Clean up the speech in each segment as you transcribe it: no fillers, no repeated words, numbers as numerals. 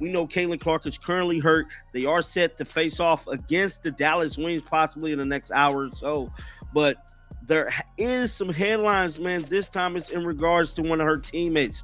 We know Caitlin Clark is currently hurt. They are set to face off against the Dallas Wings possibly in the next hour or so. But there is some headlines, man. This time it's in regards to one of her teammates,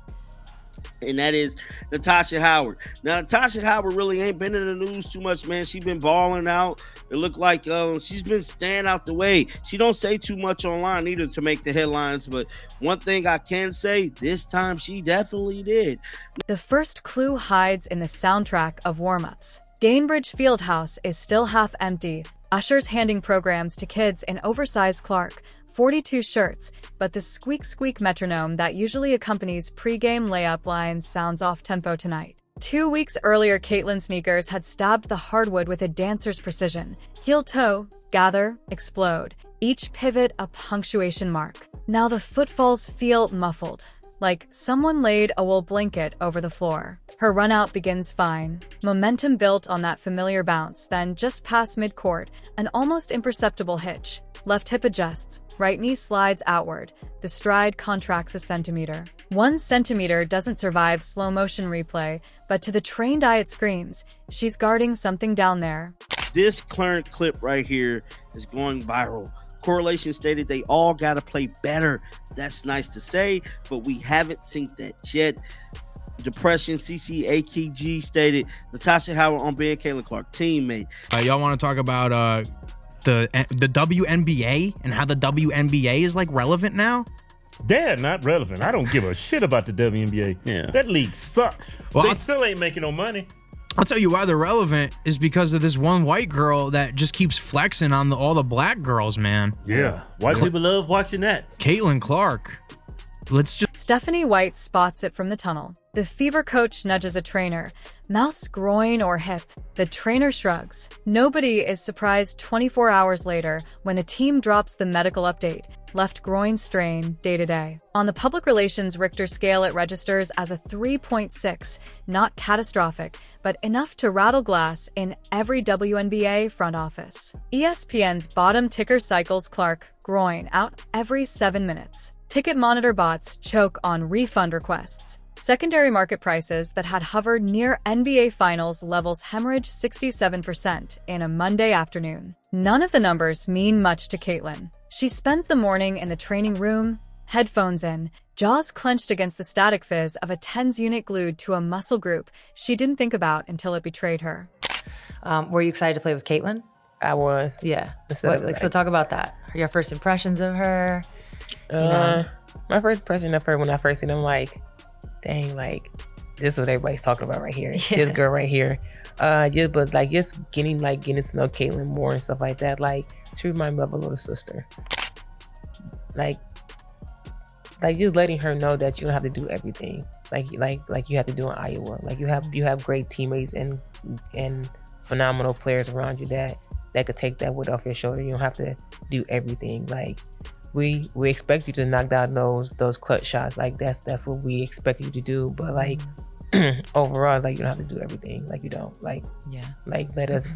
and that is Natasha Howard. Now, Natasha Howard really ain't been in the news too much, man. She's been balling out. It looked like she's been staying out the way. She don't say too much online either to make the headlines, but one thing I can say, this time she definitely did. The first clue hides in the soundtrack of warm-ups. Gainbridge Fieldhouse is still half empty. Ushers handing programs to kids in oversized Clark 42 shirts, but the squeak-squeak metronome that usually accompanies pre-game layup lines sounds off-tempo tonight. 2 weeks earlier, Caitlin's sneakers had stabbed the hardwood with a dancer's precision. Heel-toe, gather, explode. Each pivot a punctuation mark. Now the footfalls feel muffled, like someone laid a wool blanket over the floor. Her run-out begins fine. Momentum built on that familiar bounce, then just past mid-court, an almost imperceptible hitch. Left hip adjusts, right knee slides outward. The stride contracts a centimeter. 1 centimeter doesn't survive slow motion replay, but to the trained eye it screams, she's guarding something down there. This current clip right here is going viral. Correlation stated they all got to play better. That's nice to say, but we haven't seen that yet. Depression CCAKG stated Natasha Howard on being Caitlin Clark teammate. Y'all want to talk about the WNBA and how the WNBA is like relevant now? They're not relevant. I don't give a shit about the WNBA. Yeah. That league sucks. Well, they still ain't making no money. I'll tell you why they're relevant is because of this one white girl that just keeps flexing on all the black girls, man. Yeah. White people love watching that. Caitlin Clark. Let's just... Stephanie White spots it from the tunnel. The Fever coach nudges a trainer. Mouths groin or hip. The trainer shrugs. Nobody is surprised 24 hours later when the team drops the medical update. Left groin strain day to day. On the public relations Richter scale, it registers as a 3.6, not catastrophic, but enough to rattle glass in every WNBA front office. ESPN's bottom ticker cycles Clark groin out every 7 minutes. Ticket monitor bots choke on refund requests. Secondary market prices that had hovered near NBA Finals levels hemorrhage 67% in a Monday afternoon. None of the numbers mean much to Caitlin. She spends the morning in the training room, headphones in, jaws clenched against the static fizz of a TENS unit glued to a muscle group she didn't think about until it betrayed her. Were you excited to play with Caitlin? I was. Yeah. So talk about that. Your first impressions of her? My first impression of her when I first seen them, like, dang, like, this is what everybody's talking about right here. Yeah. This girl right here. Just getting to know Caitlin more and stuff like that. Like, she reminded me of a little sister. Like just letting her know that you don't have to do everything. Like you have to do in Iowa. Like you have great teammates and phenomenal players around you that could take that weight off your shoulder. You don't have to do everything. Like we expect you to knock down those clutch shots. Like that's what we expect you to do. But like overall, like you don't have to do everything. Like you don't. Like yeah. Like let us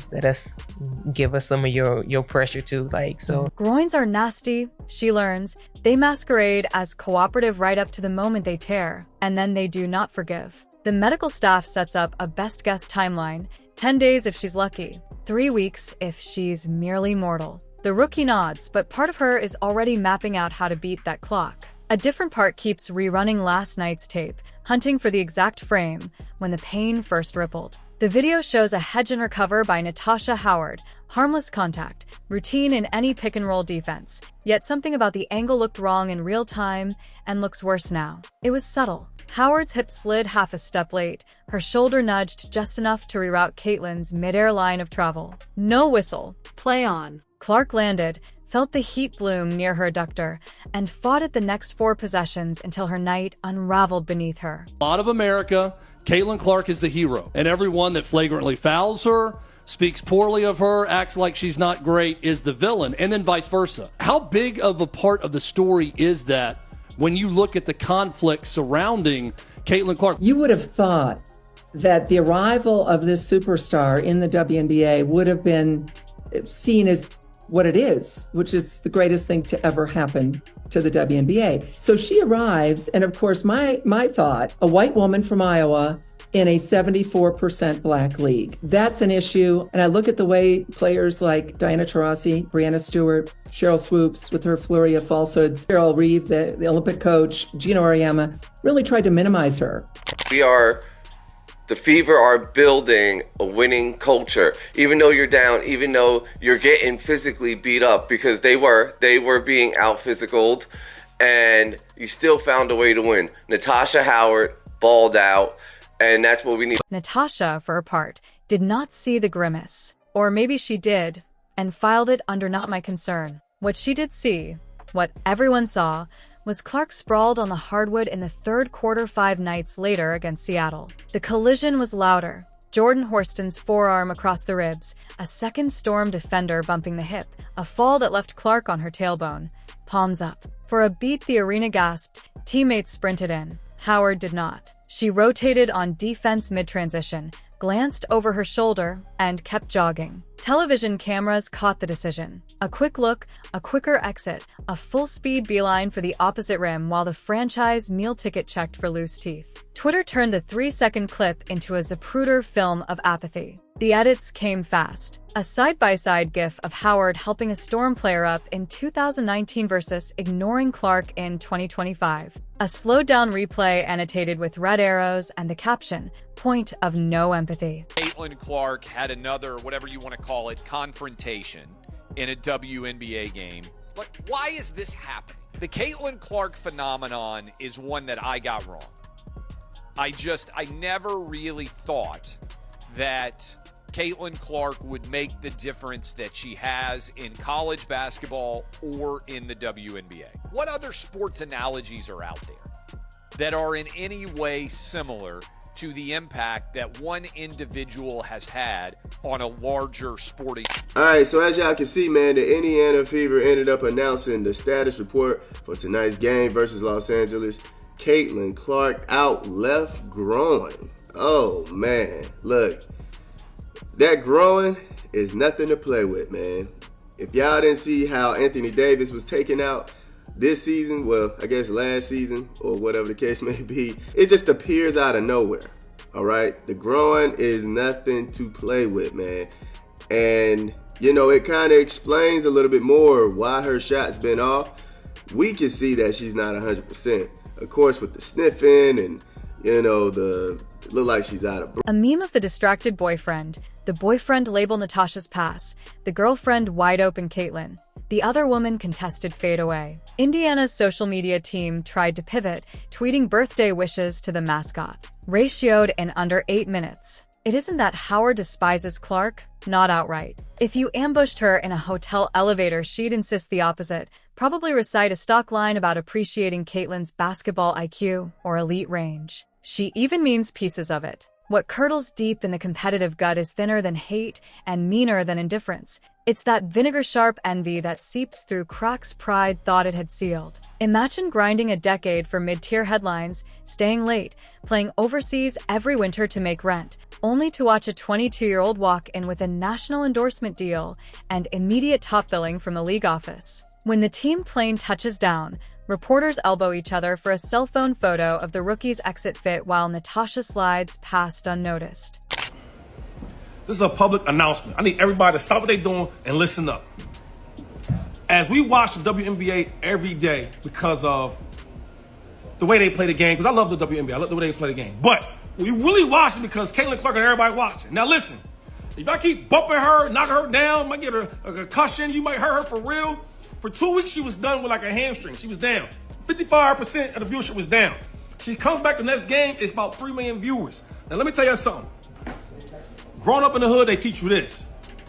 give us some of your pressure too. Like so. Groins are nasty, she learns. They masquerade as cooperative right up to the moment they tear, and then they do not forgive. The medical staff sets up a best guess timeline. 10 days if she's lucky, 3 weeks if she's merely mortal. The rookie nods, but part of her is already mapping out how to beat that clock. A different part keeps rerunning last night's tape, hunting for the exact frame when the pain first rippled. The video shows a hedge and recover by Natasha Howard, harmless contact, routine in any pick-and-roll defense. Yet something about the angle looked wrong in real time and looks worse now. It was subtle. Howard's hip slid half a step late, her shoulder nudged just enough to reroute Caitlin's mid-air line of travel. No whistle. Play on. Clark landed, felt the heat bloom near her adductor, and fought it the next 4 possessions until her night unraveled beneath her. A lot of America, Caitlin Clark is the hero, and everyone that flagrantly fouls her, speaks poorly of her, acts like she's not great, is the villain, and then vice versa. How big of a part of the story is that when you look at the conflict surrounding Caitlin Clark? You would have thought that the arrival of this superstar in the WNBA would have been seen as what it is, which is the greatest thing to ever happen to the WNBA. So she arrives, and of course, my thought, a white woman from Iowa in a 74% Black league. That's an issue. And I look at the way players like Diana Taurasi, Brianna Stewart, Cheryl Swoops with her flurry of falsehoods, Cheryl Reeve, the Olympic coach, Gina Auriemma, really tried to minimize her. The Fever are building a winning culture. Even though you're down, even though you're getting physically beat up, because they were being out-physicaled, and you still found a way to win. Natasha Howard balled out, and that's what we need. Natasha, for her part, did not see the grimace. Or maybe she did, and filed it under not my concern. What she did see, what everyone saw, was Clark sprawled on the hardwood in the third quarter 5 nights later against Seattle. The collision was louder. Jordan Horston's forearm across the ribs, a second Storm defender bumping the hip, a fall that left Clark on her tailbone, palms up. For a beat, the arena gasped. Teammates sprinted in. Howard did not. She rotated on defense mid-transition, glanced over her shoulder, and kept jogging. Television cameras caught the decision. A quick look, a quicker exit, a full-speed beeline for the opposite rim while the franchise meal ticket checked for loose teeth. Twitter turned the 3-second clip into a Zapruder film of apathy. The edits came fast. A side-by-side gif of Howard helping a Storm player up in 2019 versus ignoring Clark in 2025. A slowed-down replay annotated with red arrows and the caption, "Point of no empathy." Caitlin Clark had another, whatever you want to call it, confrontation in a WNBA game. Like, why is this happening? The Caitlin Clark phenomenon is one that I got wrong. I never really thought that Caitlin Clark would make the difference that she has in college basketball or in the WNBA. What other sports analogies are out there that are in any way similar to the impact that one individual has had on a larger sporting? All right, so as y'all can see, man, the Indiana Fever ended up announcing the status report for tonight's game versus Los Angeles. Caitlin Clark out left groin. Oh, man. Look, that groin is nothing to play with, man. If y'all didn't see how Anthony Davis was taken out this season, well, I guess last season, or whatever the case may be, it just appears out of nowhere, all right? The groin is nothing to play with, man. And, you know, it kind of explains a little bit more why her shot's been off. We can see that she's not 100%. Of course, with the sniffing and, you know, it look like she's out of breath. A meme of the distracted boyfriend. The boyfriend labeled Natasha's pass. The girlfriend wide open Caitlin. The other woman contested fade away. Indiana's social media team tried to pivot, tweeting birthday wishes to the mascot. Ratioed in under 8 minutes. It isn't that Howard despises Clark, not outright. If you ambushed her in a hotel elevator, she'd insist the opposite, probably recite a stock line about appreciating Caitlin's basketball IQ or elite range. She even means pieces of it. What curdles deep in the competitive gut is thinner than hate and meaner than indifference. It's that vinegar-sharp envy that seeps through cracks pride thought it had sealed. Imagine grinding a decade for mid-tier headlines, staying late, playing overseas every winter to make rent, only to watch a 22-year-old walk in with a national endorsement deal and immediate top billing from the league office. When the team plane touches down, reporters elbow each other for a cell phone photo of the rookie's exit fit while Natasha slides past unnoticed. This is a public announcement. I need everybody to stop what they're doing and listen up. As we watch the WNBA every day because of the way they play the game, because I love the WNBA, I love the way they play the game, but we really watch it because Caitlin Clark and everybody watching. Now listen, if I keep bumping her, knocking her down, might get her a concussion, you might hurt her for real. For 2 weeks, she was done with like a hamstring. She was down. 55% of the viewership was down. She comes back the next game, it's about 3 million viewers. Now, let me tell you something. Growing up in the hood, they teach you this.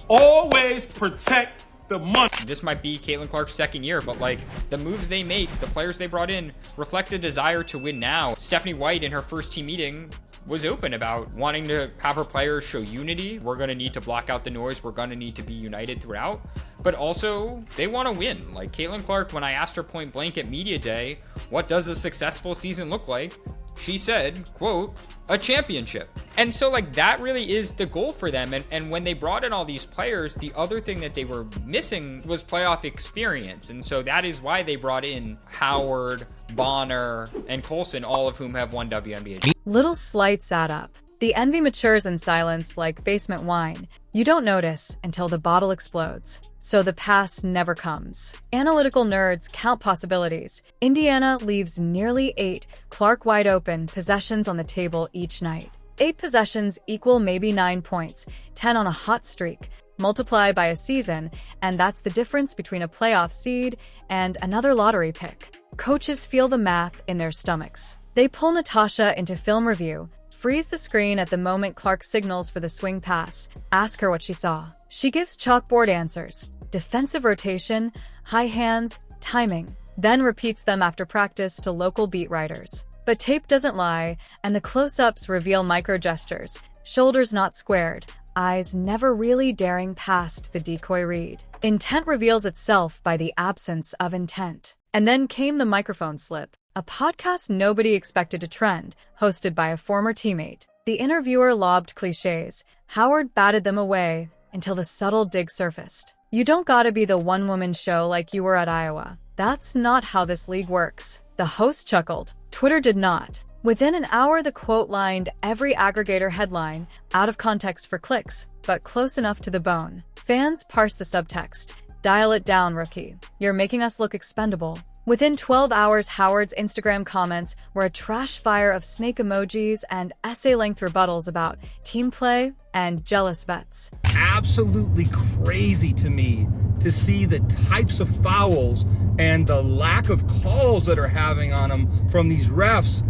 Always protect the money. This might be Caitlin Clark's second year, but like the moves they make, the players they brought in reflect a desire to win now. Stephanie White in her first team meeting was open about wanting to have her players show unity. We're going to need to block out the noise. We're going to need to be united throughout. But also, they want to win. Like Caitlin Clark, when I asked her point blank at Media Day, what does a successful season look like? She said, quote, a championship. And so like that really is the goal for them. And when they brought in all these players, the other thing that they were missing was playoff experience. And so that is why they brought in Howard, Bonner, and Colson, all of whom have won WNBA. Little slights add up. The envy matures in silence like basement wine. You don't notice until the bottle explodes. So the pass never comes. Analytical nerds count possibilities. Indiana leaves nearly 8 Clark wide open possessions on the table each night. 8 possessions equal maybe 9 points, 10 on a hot streak. Multiply by a season, and that's the difference between a playoff seed and another lottery pick. Coaches feel the math in their stomachs. They pull Natasha into film review, freeze the screen at the moment Clark signals for the swing pass, ask her what she saw. She gives chalkboard answers: defensive rotation, high hands, timing, then repeats them after practice to local beat writers. But tape doesn't lie, and the close-ups reveal micro-gestures, shoulders not squared, eyes never really daring past the decoy read. Intent reveals itself by the absence of intent. And then came the microphone slip, a podcast nobody expected to trend, hosted by a former teammate. The interviewer lobbed cliches. Howard batted them away until the subtle dig surfaced. You don't gotta be the one-woman show like you were at Iowa. That's not how this league works. The host chuckled. Twitter did not. Within an hour, the quote lined every aggregator headline, out of context for clicks, but close enough to the bone. Fans parse the subtext. Dial it down, rookie. You're making us look expendable. Within 12 hours, Howard's Instagram comments were a trash fire of snake emojis and essay-length rebuttals about team play and jealous bets. Absolutely crazy to me to see the types of fouls and the lack of calls that are having on them from these refs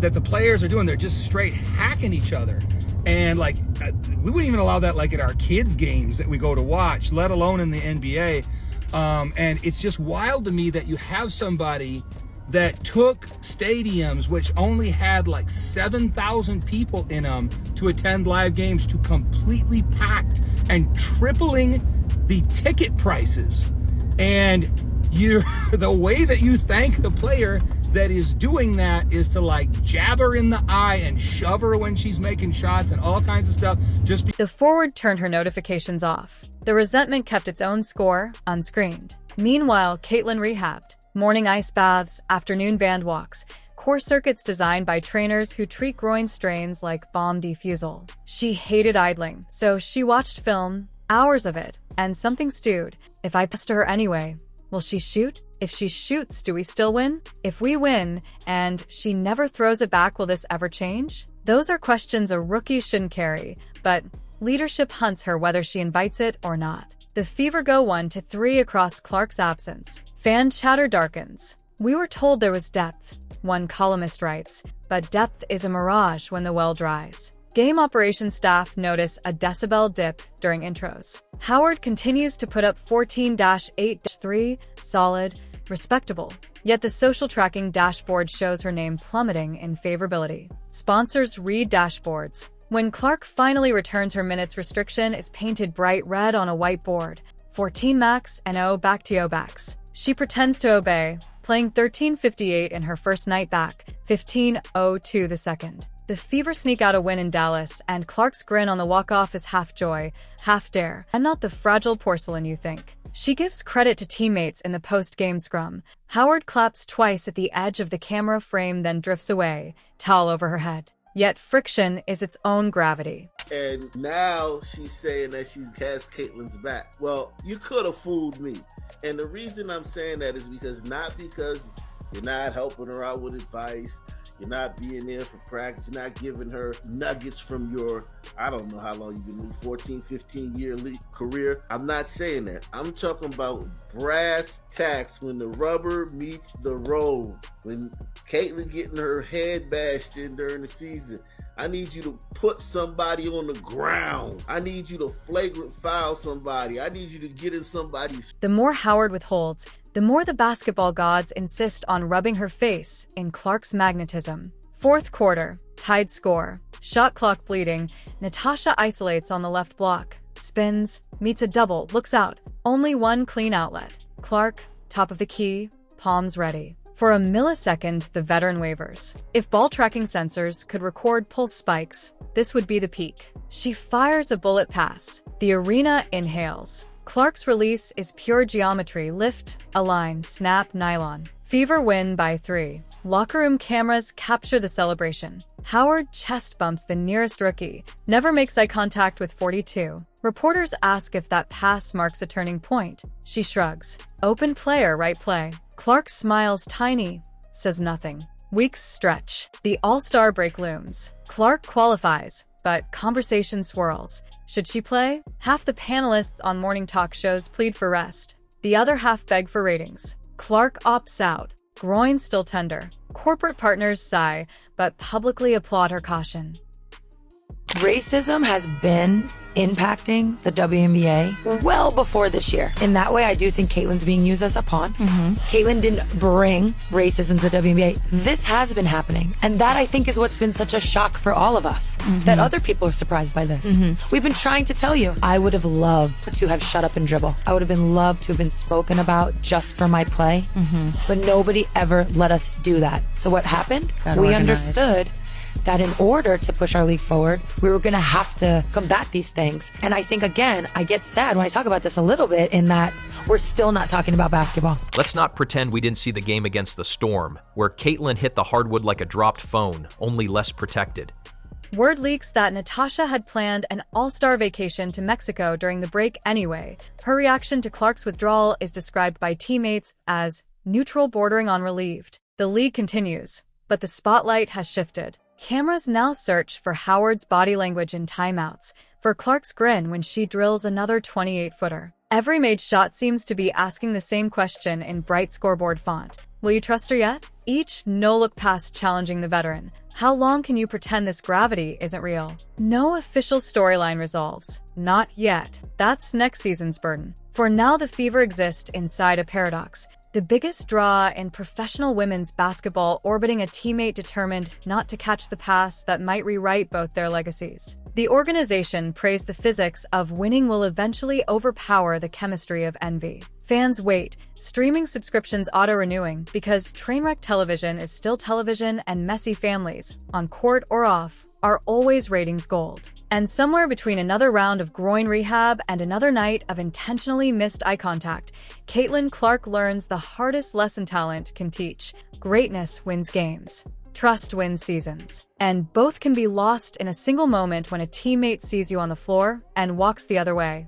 that the players are doing. They're just straight hacking each other. And like, we wouldn't even allow that like at our kids' games that we go to watch, let alone in the NBA. And it's just wild to me that you have somebody that took stadiums which only had like 7,000 people in them to attend live games to completely packed and tripling the ticket prices. And the way that you thank the player that is doing that is to like jab her in the eye and shove her when she's making shots and all kinds of stuff. The forward turned her notifications off. The resentment kept its own score unscreened. Meanwhile, Caitlin rehabbed. Morning ice baths, afternoon band walks, core circuits designed by trainers who treat groin strains like bomb defusal. She hated idling, so she watched film, hours of it, and something stewed. If I pass to her anyway, will she shoot? If she shoots, do we still win? If we win, and she never throws it back, will this ever change? Those are questions a rookie shouldn't carry, but leadership hunts her whether she invites it or not. The Fever go 1-3 across Clark's absence. Fan chatter darkens. We were told there was depth, one columnist writes, but depth is a mirage when the well dries. Game operations staff notice a decibel dip during intros. Howard continues to put up 14-8-3, solid, respectable. Yet the social tracking dashboard shows her name plummeting in favorability. Sponsors read dashboards. When Clark finally returns, her minutes restriction is painted bright red on a whiteboard. 14 max and 0 back to 0 backs. She pretends to obey, playing 13:58 in her first night back, 15:02 the second. The Fever sneak out a win in Dallas, and Clark's grin on the walk-off is half joy, half dare. I'm not the fragile porcelain you think. She gives credit to teammates in the post-game scrum. Howard claps twice at the edge of the camera frame, then drifts away, towel over her head. Yet friction is its own gravity. And now she's saying that she has Caitlin's back. Well, you could have fooled me. And the reason I'm saying that is not because you're not helping her out with advice, you're not being there for practice, you're not giving her nuggets from your, I don't know how long you've been in 14, 15-year career. I'm not saying that. I'm talking about brass tacks, when the rubber meets the road. When Caitlin getting her head bashed in during the season, I need you to put somebody on the ground. I need you to flagrant foul somebody. I need you to get in somebody's... The more Howard withholds, the more the basketball gods insist on rubbing her face in Clark's magnetism. Fourth quarter, tied score. Shot clock bleeding. Natasha isolates on the left block. Spins, meets a double, looks out. Only one clean outlet. Clark, top of the key, palms ready. For a millisecond, the veteran wavers. If ball tracking sensors could record pulse spikes, this would be the peak. She fires a bullet pass. The arena inhales. Clark's release is pure geometry: lift, align, snap, nylon. Fever win by 3. Locker room cameras capture the celebration. Howard chest bumps the nearest rookie, never makes eye contact with 42. Reporters ask if that pass marks a turning point. She shrugs. Open player, right play. Clark smiles tiny, says nothing. Weeks stretch. The All-Star break looms. Clark qualifies, but conversation swirls. Should she play? Half the panelists on morning talk shows plead for rest. The other half beg for ratings. Clark opts out. Groin still tender. Corporate partners sigh, but publicly applaud her caution. Racism has been impacting the WNBA well before this year. In that way, I do think Caitlin's being used as a pawn. Caitlin didn't bring racism to the WNBA. This has been happening. And that, I think, is what's been such a shock for all of us, that other people are surprised by this. We've been trying to tell you. I would have loved to have shut up and dribble. I would have been loved to have been spoken about just for my play. But nobody ever let us do that. So what happened? We understood that in order to push our league forward, we were going to have to combat these things. And I think, again, I get sad when I talk about this a little bit in that we're still not talking about basketball. Let's not pretend we didn't see the game against the Storm, where Caitlin hit the hardwood like a dropped phone, only less protected. Word leaks that Natasha had planned an all-star vacation to Mexico during the break anyway. Her reaction to Clark's withdrawal is described by teammates as neutral bordering on relieved. The league continues, but the spotlight has shifted. Cameras now search for Howard's body language in timeouts, for Clark's grin when she drills another 28-footer. Every made shot seems to be asking the same question in bright scoreboard font. Will you trust her yet? Each no-look pass challenging the veteran. How long can you pretend this gravity isn't real? No official storyline resolves. Not yet. That's next season's burden. For now, the Fever exist inside a paradox. The biggest draw in professional women's basketball orbiting a teammate determined not to catch the pass that might rewrite both their legacies. The organization praised the physics of winning will eventually overpower the chemistry of envy. Fans wait, streaming subscriptions auto-renewing because Trainwreck television is still television and messy families, on court or off, are always ratings gold. And somewhere between another round of groin rehab and another night of intentionally missed eye contact, Caitlin Clark learns the hardest lesson talent can teach. Greatness wins games. Trust wins seasons. And both can be lost in a single moment when a teammate sees you on the floor and walks the other way.